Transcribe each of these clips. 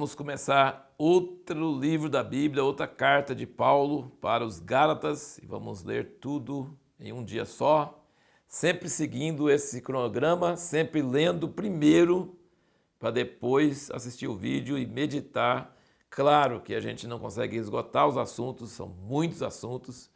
vamos começar outro livro da Bíblia, outra carta de Paulo para os Gálatas, e vamos ler tudo em um dia só, sempre seguindo esse cronograma, sempre lendo primeiro para depois assistir o vídeo e meditar. Claro que a gente não consegue esgotar os assuntos, são muitos assuntos,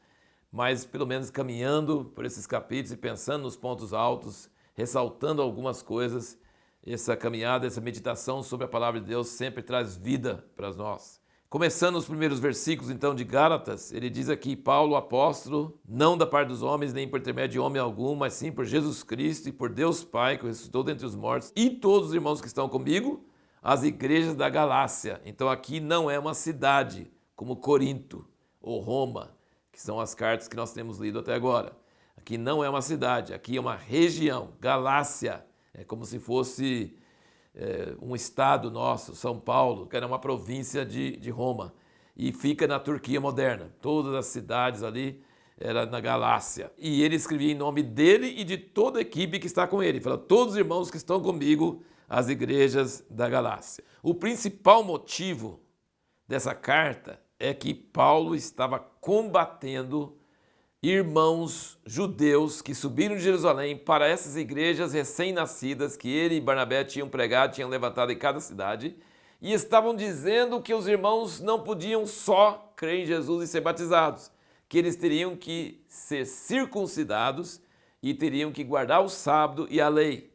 mas pelo menos caminhando por esses capítulos e pensando nos pontos altos, ressaltando algumas coisas. Essa caminhada, essa meditação sobre a palavra de Deus sempre traz vida para nós. Começando os primeiros versículos então de Gálatas, ele diz aqui: Paulo, apóstolo, não da parte dos homens, nem por intermédio de homem algum, mas sim por Jesus Cristo e por Deus Pai, que ressuscitou dentre os mortos, e todos os irmãos que estão comigo, as igrejas da Galácia. Então aqui não é uma cidade como Corinto ou Roma, que são as cartas que nós temos lido até agora. Aqui não é uma cidade, aqui é uma região, Galácia. É como se fosse um estado nosso, São Paulo, que era uma província de Roma. E fica na Turquia moderna. Todas as cidades ali eram na Galácia. E ele escrevia em nome dele e de toda a equipe que está com ele. Ele fala: todos os irmãos que estão comigo, as igrejas da Galácia. O principal motivo dessa carta é que Paulo estava combatendo irmãos judeus que subiram de Jerusalém para essas igrejas recém-nascidas que ele e Barnabé tinham pregado, tinham levantado em cada cidade, e estavam dizendo que os irmãos não podiam só crer em Jesus e ser batizados, que eles teriam que ser circuncidados e teriam que guardar o sábado e a lei.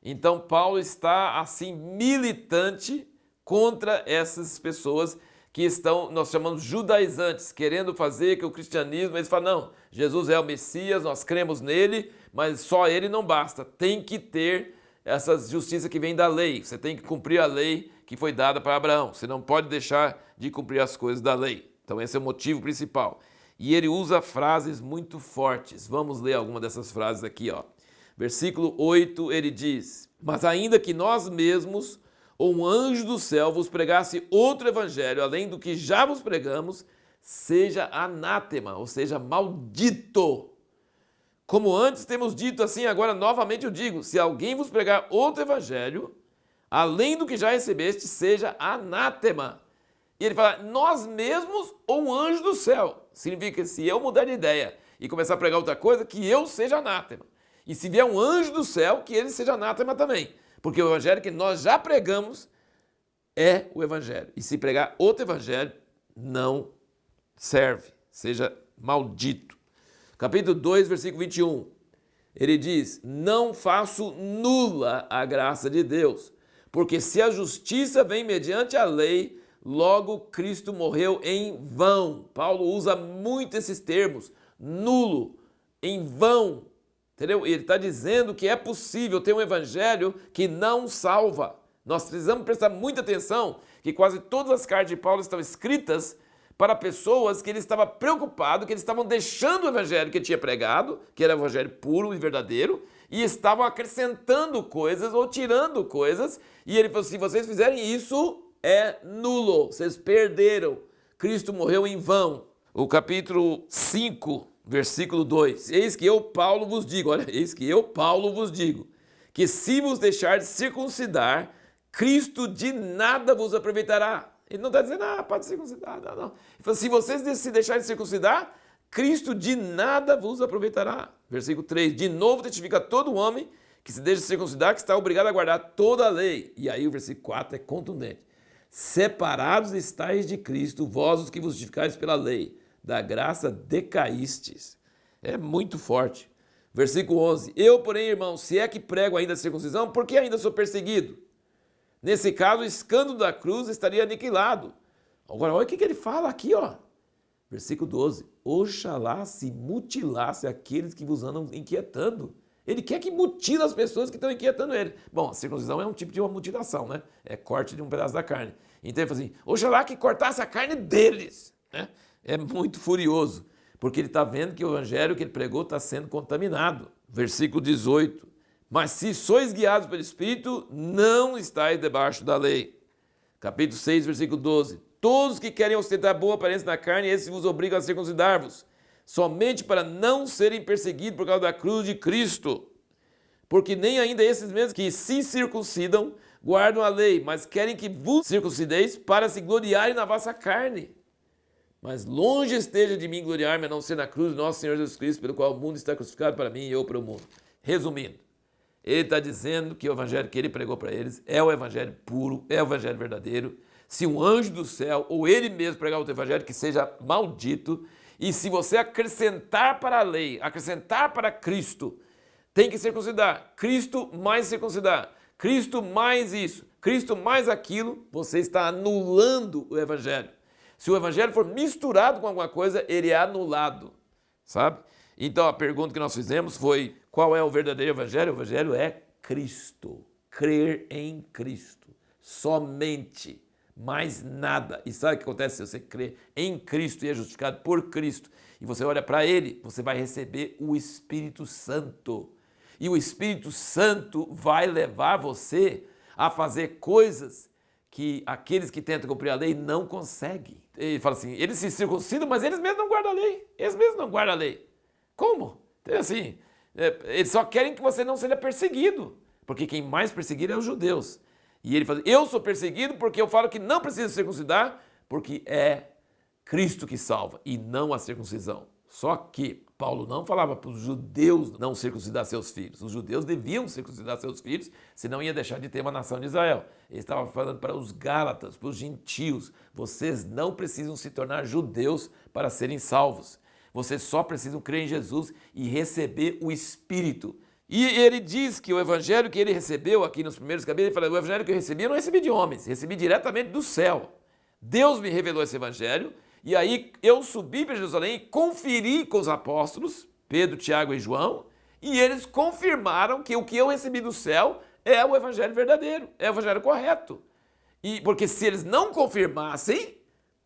Então Paulo está assim militante contra essas pessoas que estão, nós chamamos judaizantes, querendo fazer que o cristianismo, eles falam: não, Jesus é o Messias, nós cremos nele, mas só ele não basta, tem que ter essa justiça que vem da lei, você tem que cumprir a lei que foi dada para Abraão, você não pode deixar de cumprir as coisas da lei. Então esse é o motivo principal. E ele usa frases muito fortes, vamos ler alguma dessas frases aqui, ó. Versículo 8, ele diz: mas ainda que nós mesmos ou um anjo do céu vos pregasse outro evangelho, além do que já vos pregamos, seja anátema, ou seja, maldito. Como antes temos dito, assim agora novamente eu digo: se alguém vos pregar outro evangelho, além do que já recebeste, seja anátema. E ele fala: nós mesmos ou um anjo do céu. Significa que se eu mudar de ideia e começar a pregar outra coisa, que eu seja anátema. E se vier um anjo do céu, que ele seja anátema também. Porque o evangelho que nós já pregamos é o evangelho. E se pregar outro evangelho, não serve. Seja maldito. Capítulo 2, versículo 21. Ele diz: não faço nula a graça de Deus, porque se a justiça vem mediante a lei, logo Cristo morreu em vão. Paulo usa muito esses termos: nulo, em vão. Entendeu? Ele está dizendo que é possível ter um evangelho que não salva. Nós precisamos prestar muita atenção que quase todas as cartas de Paulo estão escritas para pessoas que ele estava preocupado, que eles estavam deixando o evangelho que ele tinha pregado, que era o evangelho puro e verdadeiro, e estavam acrescentando coisas ou tirando coisas. E ele falou: se vocês fizerem isso, é nulo, vocês perderam. Cristo morreu em vão. O capítulo 5, versículo 2. Eis que eu, Paulo, vos digo, olha, eis que eu, Paulo, vos digo, que se vos deixar de circuncidar, Cristo de nada vos aproveitará. Ele não está dizendo: pode circuncidar, não. Ele fala: se vocês se deixarem de circuncidar, Cristo de nada vos aproveitará. Versículo 3. De novo testifica todo homem que se deixa circuncidar, que está obrigado a guardar toda a lei. E aí o versículo 4 é contundente. Separados estáis de Cristo, vós os que vos justificais pela lei, da graça decaístes. É muito forte. Versículo 11. Eu, porém, irmão, se é que prego ainda a circuncisão, por que ainda sou perseguido? Nesse caso, o escândalo da cruz estaria aniquilado. Agora, olha o que ele fala aqui, ó. Versículo 12. Oxalá se mutilasse aqueles que vos andam inquietando. Ele quer que mutile as pessoas que estão inquietando ele. Bom, a circuncisão é um tipo de uma mutilação, né? É corte de um pedaço da carne. Então ele fala assim: oxalá que cortasse a carne deles, né? É muito furioso, porque ele está vendo que o evangelho que ele pregou está sendo contaminado. Versículo 18. Mas se sois guiados pelo Espírito, não estáis debaixo da lei. Capítulo 6, versículo 12. Todos que querem ostentar boa aparência na carne, esses vos obrigam a circuncidar-vos, somente para não serem perseguidos por causa da cruz de Cristo. Porque nem ainda esses mesmos que se circuncidam guardam a lei, mas querem que vos circuncideis para se gloriarem na vossa carne. Mas longe esteja de mim gloriar-me, a não ser na cruz de nosso Senhor Jesus Cristo, pelo qual o mundo está crucificado para mim e eu para o mundo. Resumindo, ele está dizendo que o evangelho que ele pregou para eles é o evangelho puro, é o evangelho verdadeiro. Se um anjo do céu ou ele mesmo pregar outro evangelho, que seja maldito. E se você acrescentar para a lei, acrescentar para Cristo, tem que circuncidar. Cristo mais circuncidar. Cristo mais isso. Cristo mais aquilo, você está anulando o evangelho. Se o evangelho for misturado com alguma coisa, ele é anulado, sabe? Então a pergunta que nós fizemos foi: qual é o verdadeiro evangelho? O evangelho é Cristo. Crer em Cristo. Somente. Mais nada. E sabe o que acontece se você crê em Cristo e é justificado por Cristo? E você olha para Ele, você vai receber o Espírito Santo. E o Espírito Santo vai levar você a fazer coisas que aqueles que tentam cumprir a lei não conseguem. Ele fala assim, eles se circuncidam, mas eles mesmos não guardam a lei. Eles mesmos não guardam a lei. Como? Então, assim, eles só querem que você não seja perseguido. Porque quem mais perseguir é os judeus. E ele fala, eu sou perseguido porque eu falo que não precisa circuncidar, porque é Cristo que salva e não a circuncisão. Só que Paulo não falava para os judeus não circuncidar seus filhos. Os judeus deviam circuncidar seus filhos, senão ia deixar de ter uma nação de Israel. Ele estava falando para os gálatas, para os gentios. Vocês não precisam se tornar judeus para serem salvos. Vocês só precisam crer em Jesus e receber o Espírito. E ele diz que o evangelho que ele recebeu aqui nos primeiros capítulos, ele fala, o evangelho que eu recebi, eu não recebi de homens, recebi diretamente do céu. Deus me revelou esse evangelho, e aí eu subi para Jerusalém e conferi com os apóstolos, Pedro, Tiago e João, e eles confirmaram que o que eu recebi do céu é o evangelho verdadeiro, é o evangelho correto. E porque se eles não confirmassem,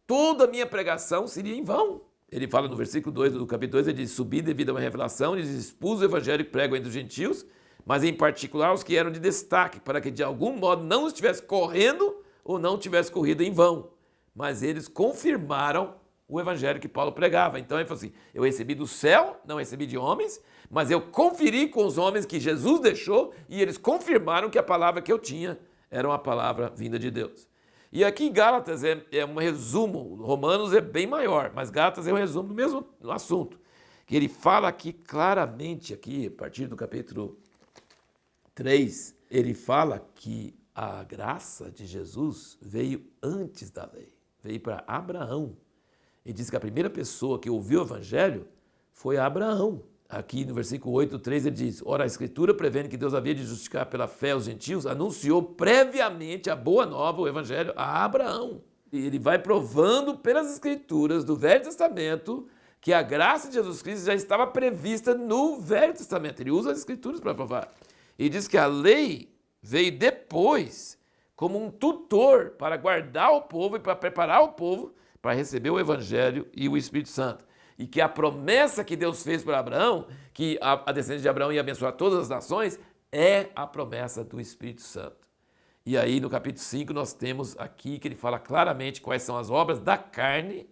toda a minha pregação seria em vão. Ele fala no versículo 2 do capítulo 2, ele diz, subi devido a uma revelação, ele expôs o evangelho que prego entre os gentios, mas em particular os que eram de destaque, para que de algum modo não estivesse correndo ou não tivesse corrido em vão. Mas eles confirmaram o evangelho que Paulo pregava. Então ele falou assim, eu recebi do céu, não recebi de homens, mas eu conferi com os homens que Jesus deixou e eles confirmaram que a palavra que eu tinha era uma palavra vinda de Deus. E aqui em Gálatas é um resumo, Romanos é bem maior, mas Gálatas é um resumo do mesmo assunto. Que ele fala aqui claramente, aqui, a partir do capítulo 3, ele fala que a graça de Jesus veio antes da lei, veio para Abraão. Ele diz que a primeira pessoa que ouviu o evangelho foi Abraão. Aqui no versículo 8, 3, ele diz, ora, a Escritura, prevendo que Deus havia de justificar pela fé os gentios, anunciou previamente a boa nova, o Evangelho, a Abraão. E ele vai provando pelas Escrituras do Velho Testamento que a graça de Jesus Cristo já estava prevista no Velho Testamento. Ele usa as Escrituras para provar. E diz que a lei veio depois como um tutor para guardar o povo e para preparar o povo para receber o Evangelho e o Espírito Santo. E que a promessa que Deus fez para Abraão, que a descendência de Abraão ia abençoar todas as nações, é a promessa do Espírito Santo. E aí no capítulo 5 nós temos aqui que ele fala claramente quais são as obras da carne.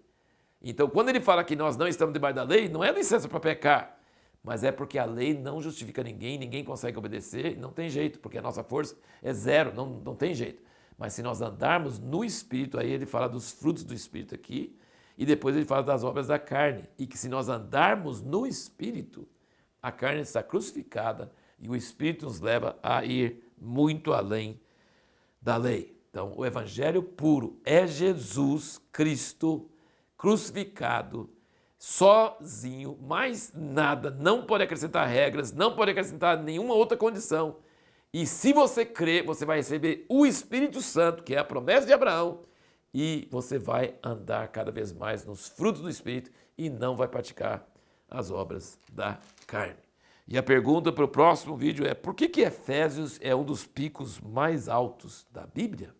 Então quando ele fala que nós não estamos debaixo da lei, não é licença para pecar, mas é porque a lei não justifica ninguém, ninguém consegue obedecer, não tem jeito, porque a nossa força é zero, não tem jeito. Mas se nós andarmos no Espírito, aí ele fala dos frutos do Espírito aqui, e depois ele fala das obras da carne, e que se nós andarmos no Espírito, a carne está crucificada e o Espírito nos leva a ir muito além da lei. Então, o Evangelho puro é Jesus Cristo crucificado, sozinho, mais nada, não pode acrescentar regras, não pode acrescentar nenhuma outra condição. E se você crer, você vai receber o Espírito Santo, que é a promessa de Abraão, e você vai andar cada vez mais nos frutos do Espírito e não vai praticar as obras da carne. E a pergunta para o próximo vídeo é: por que Efésios é um dos picos mais altos da Bíblia?